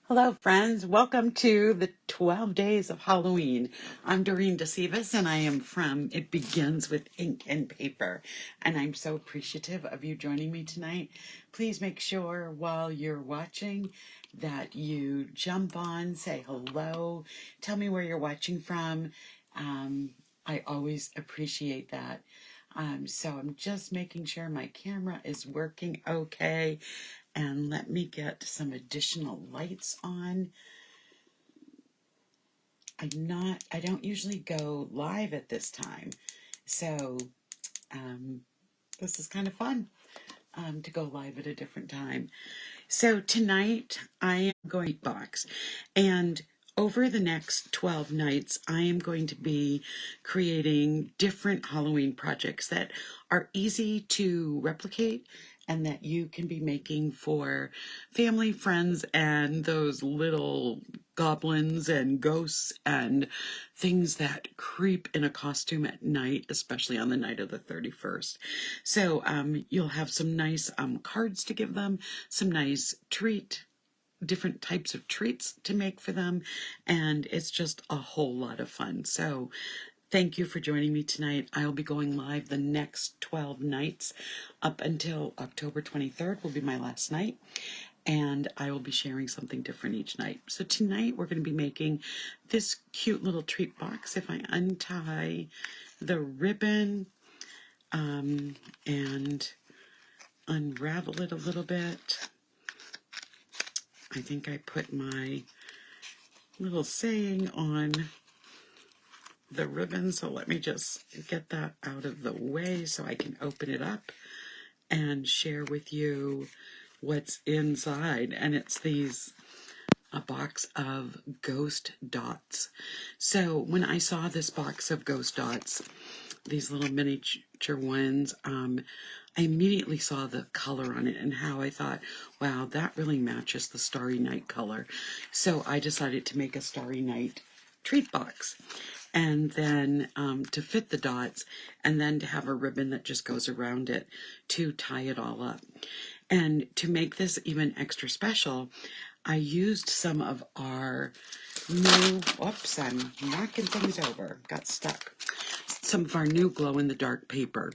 Hello, friends. Welcome to the 12 Days of Halloween. I'm Dorene Decibus, and I am from It Begins with Ink and Paper. And I'm so appreciative of you joining me tonight. Please make sure while you're watching that you jump on, say hello, tell me where you're watching from. I always appreciate that. So I'm just making sure my camera is working okay. And let me get some additional lights on. I don't usually go live at this time. So this is kind of fun to go live at a different time. So tonight I am going to box, and over the next 12 nights, I am going to be creating different Halloween projects that are easy to replicate and that you can be making for family, friends, and those little goblins and ghosts and things that creep in a costume at night, especially on the night of the 31st. So you'll have some nice cards to give them, some nice different types of treats to make for them, and it's just a whole lot of fun. So thank you for joining me tonight. I'll be going live the next 12 nights up until October 23rd will be my last night, and I will be sharing something different each night. So tonight we're going to be making this cute little treat box. If I untie the ribbon and unravel it a little bit, I think I put my little saying on the ribbon, so let me just get that out of the way so I can open it up and share with you what's inside. And it's a box of ghost dots. So when I saw this box of ghost dots, these little miniature ones, I immediately saw the color on it and how I thought, wow, that really matches the Starry Night color. So I decided to make a Starry Night treat box, and then to fit the dots, and then to have a ribbon that just goes around it to tie it all up. And to make this even extra special, I used some of our new, whoops, I'm knocking things over, got stuck. Some of our new glow-in-the-dark paper.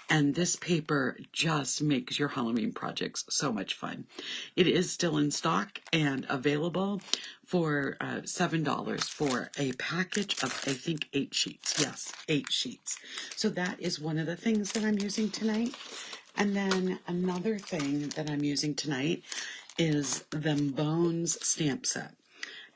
And this paper just makes your Halloween projects so much fun. It is still in stock and available for $7 for a package of, I think, 8 sheets. Yes, 8 sheets. So that is one of the things that I'm using tonight. And then another thing that I'm using tonight is the Bones stamp set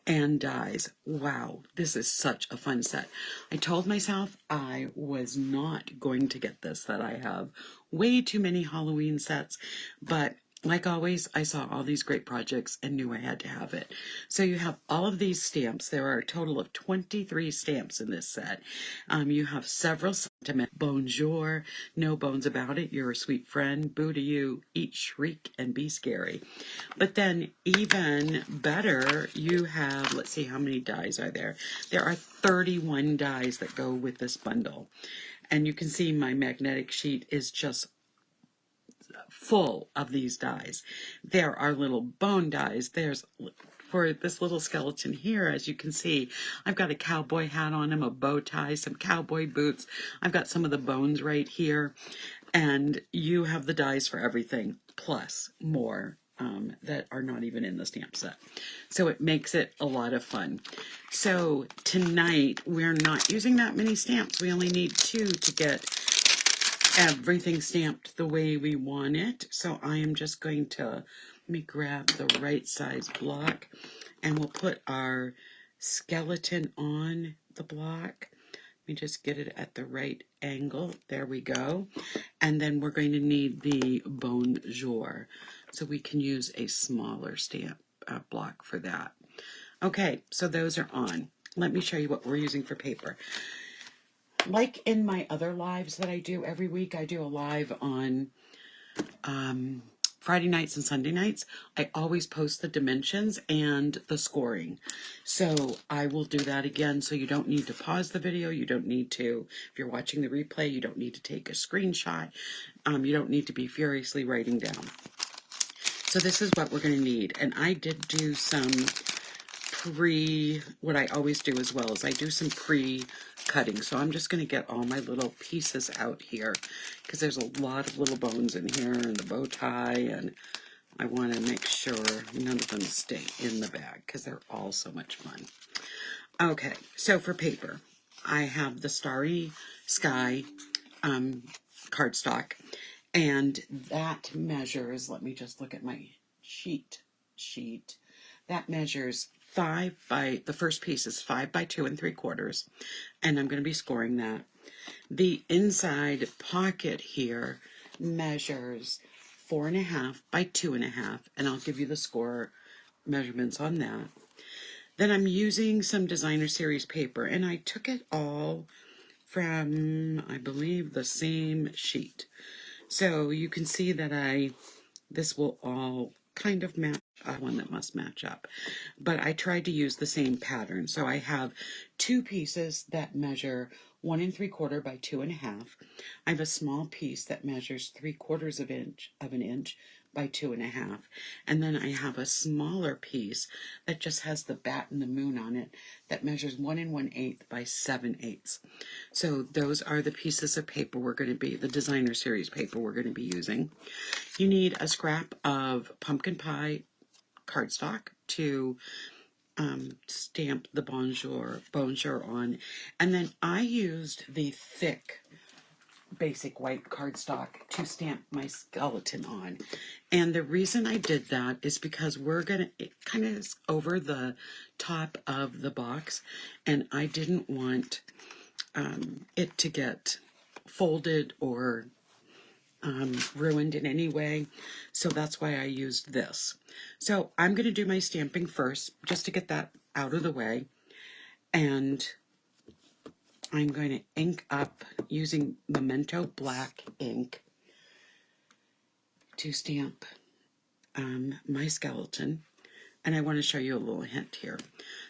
and dies. Wow, this is such a fun set. I told myself I was not going to get this, that I have way too many Halloween sets, but like always, I saw all these great projects and knew I had to have it. So you have all of these stamps. There are a total of 23 stamps in this set. You have several sentiments. Bonjour, no bones about it, you're a sweet friend, boo to you, eat, shriek, and be scary. But then even better, you have, let's see, how many dies are there? There are 31 dies that go with this bundle. And you can see my magnetic sheet is just full of these dies. There are little bone dies. There's, for this little skeleton here, as you can see, I've got a cowboy hat on him, a bow tie, some cowboy boots. I've got some of the bones right here. And you have the dies for everything, plus more that are not even in the stamp set. So it makes it a lot of fun. So tonight, we're not using that many stamps. We only need 2 to get everything stamped the way we want it. So I am just going to, let me grab the right size block, and we'll put our skeleton on the block. Let me just get it at the right angle. There we go. And then we're going to need the bonjour. So we can use a smaller stamp block for that. Okay, so those are on. Let me show you what we're using for paper. Like in my other lives that I do every week, I do a live on Friday nights and Sunday nights. I always post the dimensions and the scoring. So I will do that again, so you don't need to pause the video. You don't need to, if you're watching the replay, you don't need to take a screenshot. You don't need to be furiously writing down. So this is what we're going to need. And I did do some what I always do as well is I do some pre-cutting. So I'm just going to get all my little pieces out here because there's a lot of little bones in here and the bow tie, and I want to make sure none of them stay in the bag because they're all so much fun. Okay, so for paper, I have the Starry Sky cardstock, and that measures, let me just look at my sheet. That measures the first piece is 5 by 2 3/4, and I'm going to be scoring that. The inside pocket here measures 4.5 by 2.5, and I'll give you the score measurements on that. Then I'm using some designer series paper, and I took it all from, I believe, the same sheet. So you can see that this will all kind of match, one that must match up. But I tried to use the same pattern. So I have 2 pieces that measure 1 3/4 by 2.5. I have a small piece that measures 3/4 of an inch by 2.5. And then I have a smaller piece that just has the bat and the moon on it that measures 1 1/8 by 7/8. So those are the pieces of paper the designer series paper we're going to be using. You need a scrap of pumpkin pie cardstock to stamp the bonjour on. And then I used the thick basic white cardstock to stamp my skeleton on. And the reason I did that is because it kind of is over the top of the box, and I didn't want it to get folded or ruined in any way, so that's why I used this. So I'm going to do my stamping first, just to get that out of the way, and I'm going to ink up using Memento black ink to stamp my skeleton. And I want to show you a little hint here.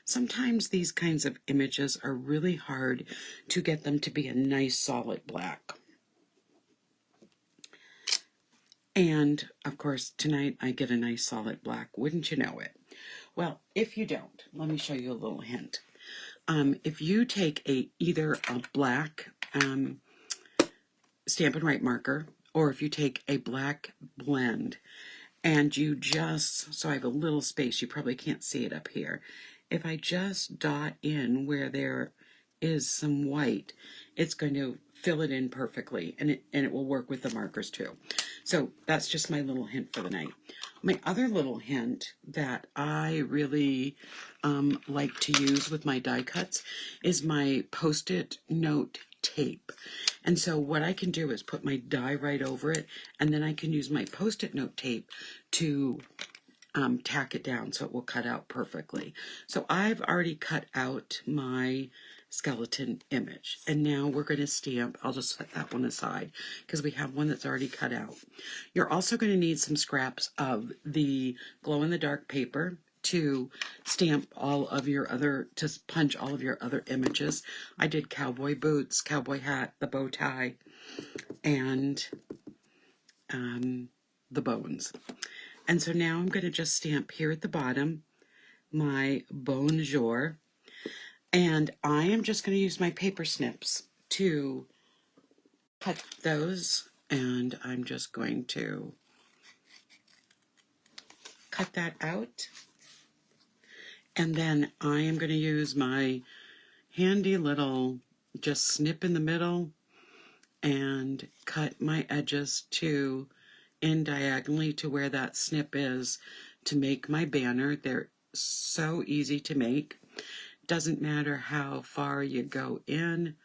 Sometimes these kinds of images are really hard to get them to be a nice solid black. And, of course, tonight I get a nice solid black. Wouldn't you know it? Well, if you don't, let me show you a little hint. If you take either a black Stampin' Write marker, or if you take a black blend, and you so I have a little space, you probably can't see it up here. If I just dot in where there is some white, it's going to fill it in perfectly, and it will work with the markers too. So that's just my little hint for the night. My other little hint that I really like to use with my die cuts is my Post-it note tape. And so what I can do is put my die right over it, and then I can use my Post-it note tape to tack it down so it will cut out perfectly. So I've already cut out my skeleton image, and now we're going to stamp. I'll just set that one aside because we have one that's already cut out. You're also going to need some scraps of the glow-in-the-dark paper to stamp to punch all of your other images. I did cowboy boots, cowboy hat, the bow tie, and the bones. And so now I'm going to just stamp here at the bottom my bonjour, and I am just going to use my paper snips to cut those, and I'm just going to cut that out. And then I am going to use my handy little just snip in the middle and cut my edges in diagonally to where that snip is to make my banner. They're so easy to make. Doesn't matter how far you go in,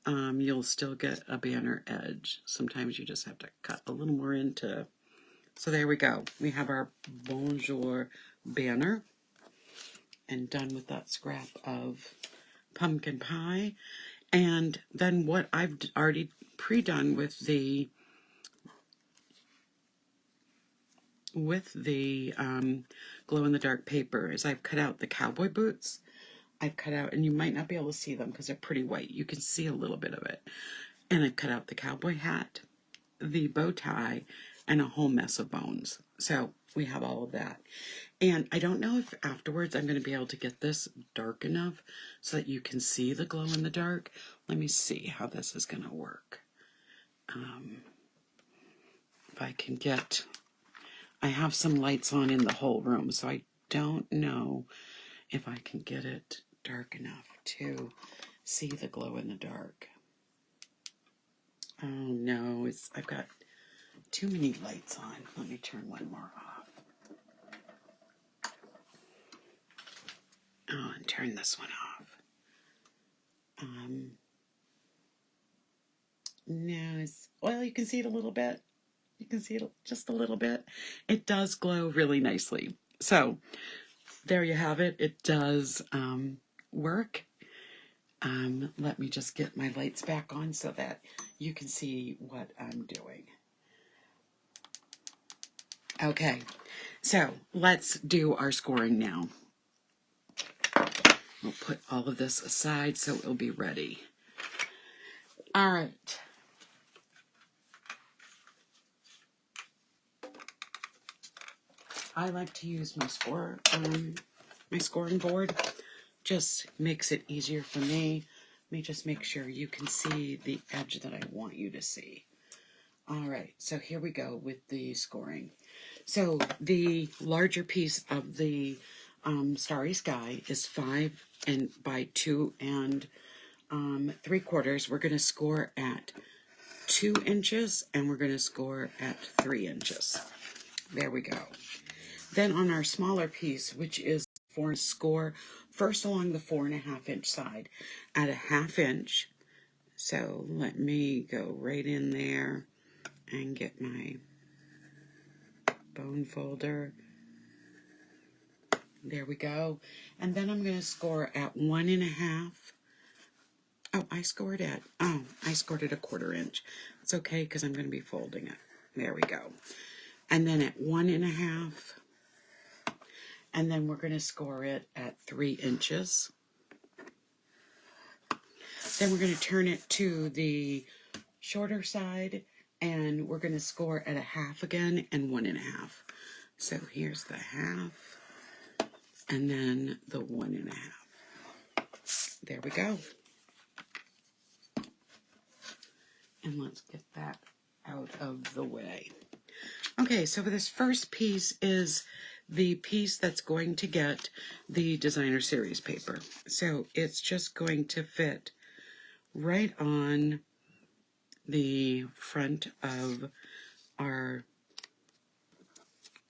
you'll still get a banner edge. Sometimes you just have to cut a little more into. So there we go. We have our bonjour banner, and done with that scrap of pumpkin pie. And then what I've already pre-done with the glow-in-the-dark paper is I've cut out the cowboy boots. I've cut out, and you might not be able to see them because they're pretty white. You can see a little bit of it. And I've cut out the cowboy hat, the bow tie, and a whole mess of bones. So we have all of that. And I don't know if afterwards I'm going to be able to get this dark enough so that you can see the glow in the dark. Let me see how this is going to work. If I can get, I have some lights on in the whole room, so I don't know if I can get it dark enough to see the glow in the dark. Oh no, I've got too many lights on. Let me turn one more off. Oh, and turn this one off. No, well, you can see it a little bit. You can see it just a little bit. It does glow really nicely. So there you have it. It does work. Let me just get my lights back on so that you can see what I'm doing. Okay, so let's do our scoring now. We'll put all of this aside so it'll be ready. All right. I like to use my scoring board. Just makes it easier for me. Let me just make sure you can see the edge that I want you to see. All right, so here we go with the scoring. So the larger piece of the Starry Sky is 5 by 2 3/4. We're going to score at 2 inches and we're going to score at 3 inches. There we go. Then on our smaller piece, which is for score first along the 4.5 inch side at a 1/2 inch. So let me go right in there and get my bone folder. There we go. And then I'm going to score at 1.5. Oh, I scored at a 1/4 inch. It's okay because I'm going to be folding it. There we go. And then at 1.5. And then we're going to score it at 3 inches. Then we're going to turn it to the shorter side, and we're going to score at a 1/2 again and 1.5. So here's the 1/2, and then the 1.5. There we go. And let's get that out of the way. Okay, so this first piece is the piece that's going to get the designer series paper. So it's just going to fit right on the front of our,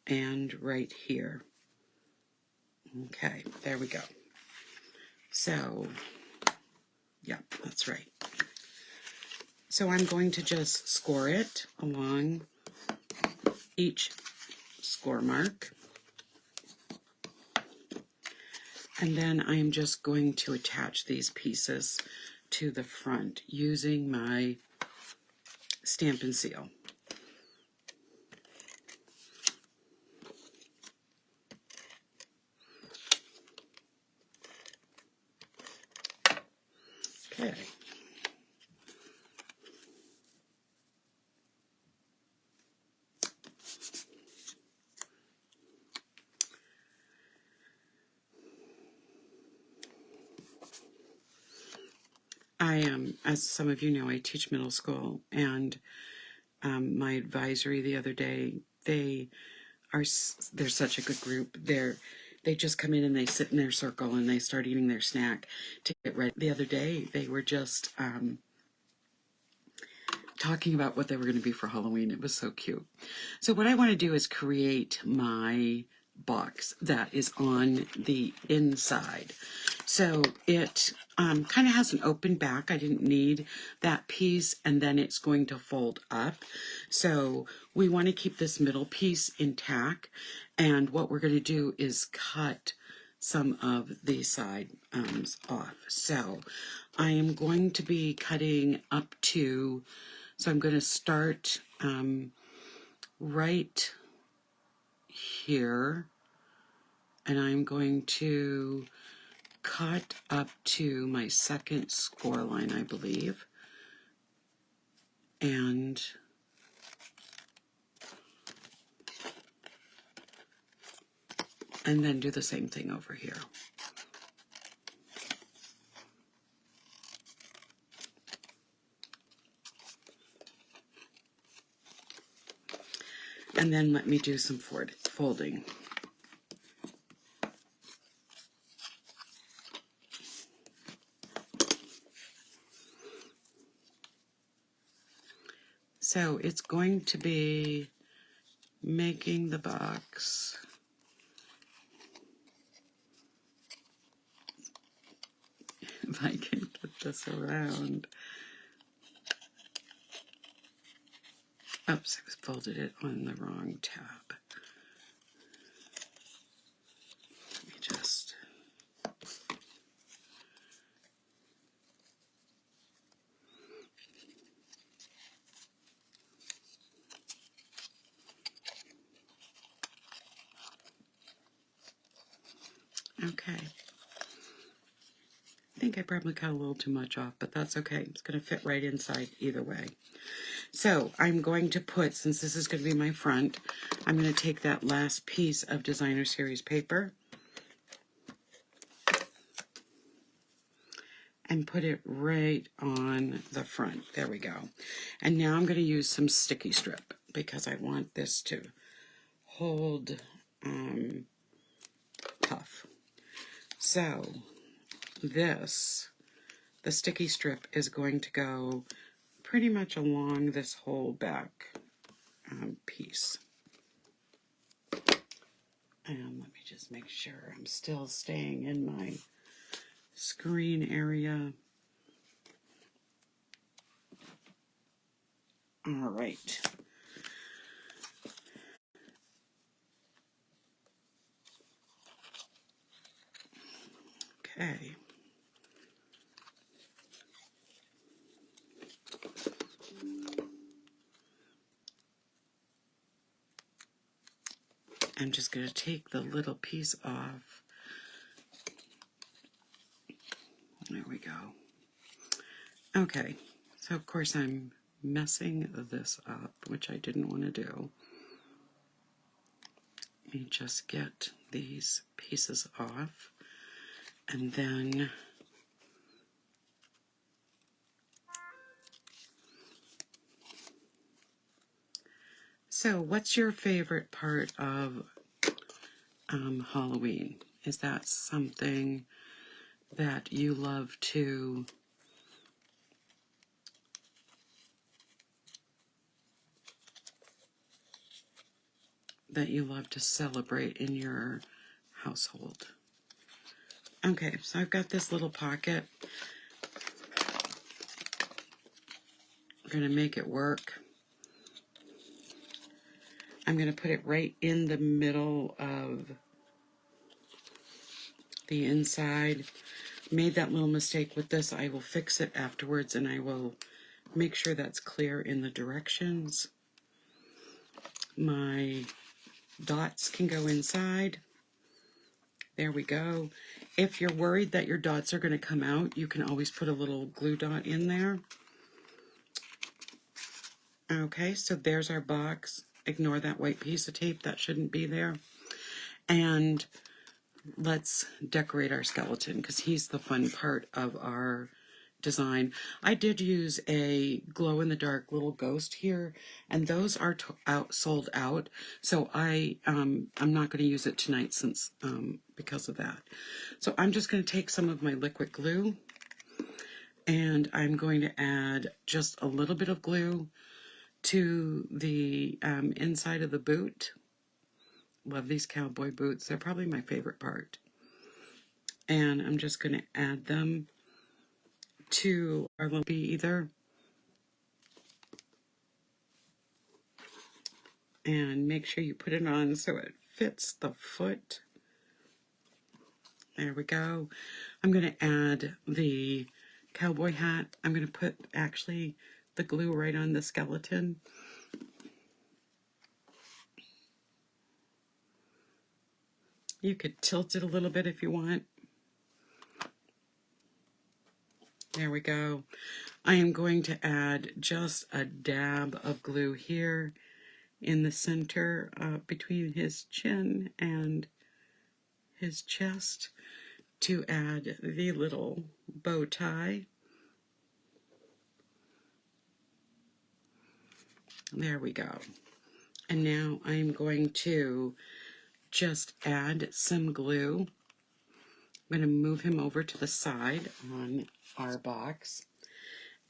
and right here. Okay, there we go. So, yeah, that's right. So I'm going to just score it along each score mark. And then I am just going to attach these pieces to the front using my Stampin' seal. Okay. As some of you know, I teach middle school, and my advisory the other day, they're such a good group. They just come in and they sit in their circle and they start eating their snack to get ready. The other day, they were just talking about what they were going to be for Halloween. It was so cute. So what I want to do is create my box that is on the inside. So it kind of has an open back. I didn't need that piece, and then it's going to fold up. So we want to keep this middle piece intact, and what we're going to do is cut some of the side off. So I am going to be cutting up to, so I'm going to start right here, and I'm going to cut up to my second score line, I believe, and And then do the same thing over here. And then let me do some folding. So it's going to be making the box. If I can get this around. Oops, I folded it on the wrong tab. Let me just... Okay. I think I probably cut a little too much off, but that's okay. It's going to fit right inside either way. So I'm going to put, since this is going to be my front, I'm going to take that last piece of Designer Series paper and put it right on the front. There we go. And now I'm going to use some sticky strip because I want this to hold puff. So this, the sticky strip is going to go pretty much along this whole back piece. And let me just make sure I'm still staying in my screen area. All right. Okay. I'm just going to take the little piece off. There we go. Okay, so of course I'm messing this up, which I didn't want to do. Let me just get these pieces off, and then so what's your favorite part of Halloween? Is that something that you love to celebrate in your household? Okay, so I've got this little pocket. I'm going to make it work. I'm going to put it right in the middle of the inside. Made that little mistake with this. I will fix it afterwards, and I will make sure that's clear in the directions. My dots can go inside. There we go. If you're worried that your dots are going to come out, you can always put a little glue dot in there. Okay, so there's our box. Ignore that white piece of tape. That shouldn't be there. And let's decorate our skeleton because he's the fun part of our design. I did use a glow-in-the-dark little ghost here, and those are sold out. So I'm not going to use it tonight since because of that. So I'm just going to take some of my liquid glue, and I'm going to add just a little bit of glue to the inside of the boot. Love these cowboy boots. They're probably my favorite part. And I'm just going to add them to our little bee either. And make sure you put it on so it fits the foot. There we go. I'm going to add the cowboy hat. I'm going to put actually the glue right on the skeleton. You could tilt it a little bit if you want. There we go. I am going to add just a dab of glue here in the center between his chin and his chest to add the little bow tie. There we go. And now I'm going to just add some glue. I'm going to move him over to the side on our box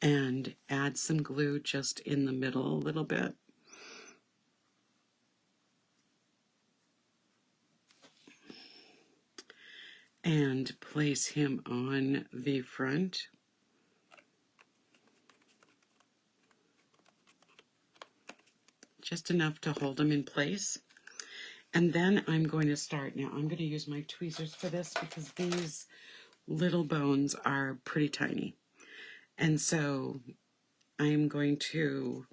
and add some glue just in the middle a little bit. And place him on the front. Just enough to hold him in place. And then I'm going to start. Now I'm going to use my tweezers for this because these little bones are pretty tiny. And so I'm going to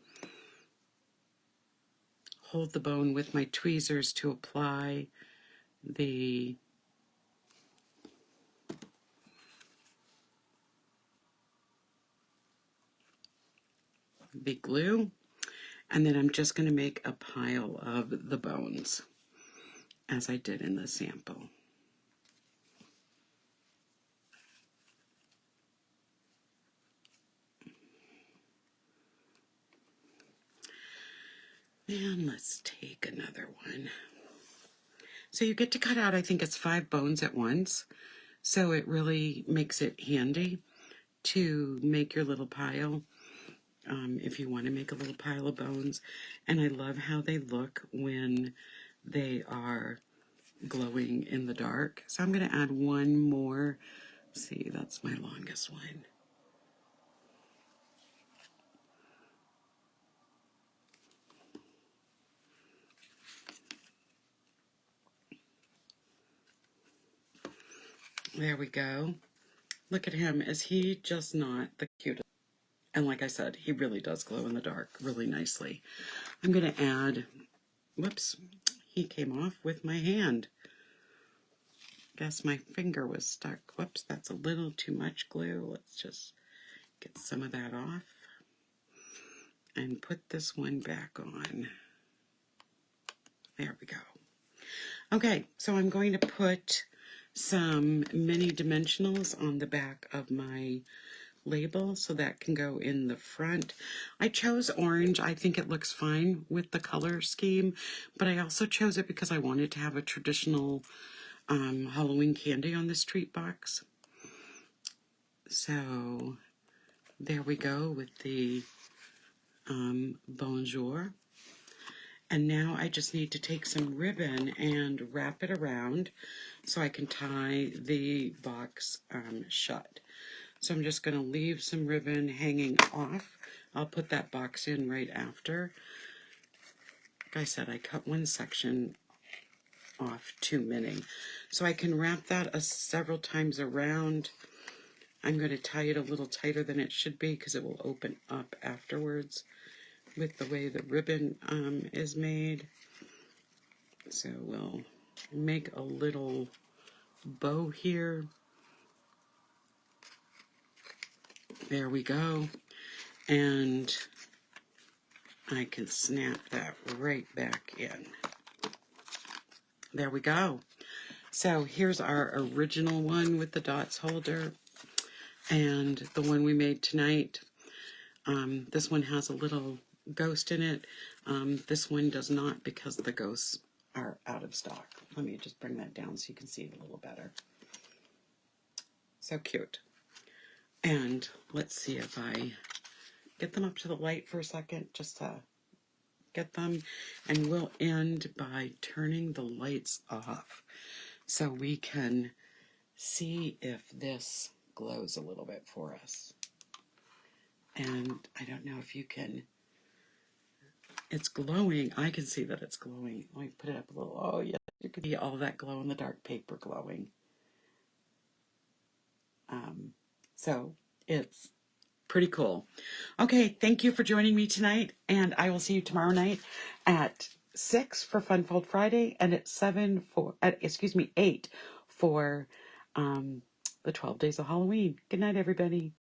hold the bone with my tweezers to apply the glue, and then I'm just going to make a pile of the bones as I did in the sample. And let's take another one. So you get to cut out, I think it's 5 bones at once, so it really makes it handy to make your little pile. If you want to make a little pile of bones. And I love how they look when they are glowing in the dark. So I'm going to add one more. See, that's my longest one. There we go. Look at him. Is he just not the cutest? And like I said, he really does glow in the dark really nicely. I'm going to add, whoops, he came off with my hand. Guess my finger was stuck. Whoops, that's a little too much glue. Let's just get some of that off and put this one back on. There we go. Okay, so I'm going to put some mini dimensionals on the back of my label so that can go in the front. I chose orange. I think it looks fine with the color scheme, but I also chose it because I wanted to have a traditional Halloween candy on this treat box. So there we go with the bonjour. And now I just need to take some ribbon and wrap it around so I can tie the box shut. So I'm just going to leave some ribbon hanging off. I'll put that box in right after. Like I said, I cut one section off too many. So I can wrap that several times around. I'm going to tie it a little tighter than it should be because it will open up afterwards with the way the ribbon is made. So we'll make a little bow here. There we go. And I can snap that right back in. There we go. So here's our original one with the dots holder and the one we made tonight. This one has a little ghost in it. This one does not because the ghosts are out of stock. Let me just bring that down so you can see it a little better. So cute. And let's see if I get them up to the light for a second just to get them. And we'll end by turning the lights off so we can see if this glows a little bit for us. And I don't know if you can, it's glowing. I can see that it's glowing. Let me put it up a little. Oh yeah, you can see all that glow in the dark paper glowing. So it's pretty cool. Okay, thank you for joining me tonight, and I will see you tomorrow night at 6 for Fun Fold Friday and at 8 for the 12 Days of Halloween. Good night, everybody.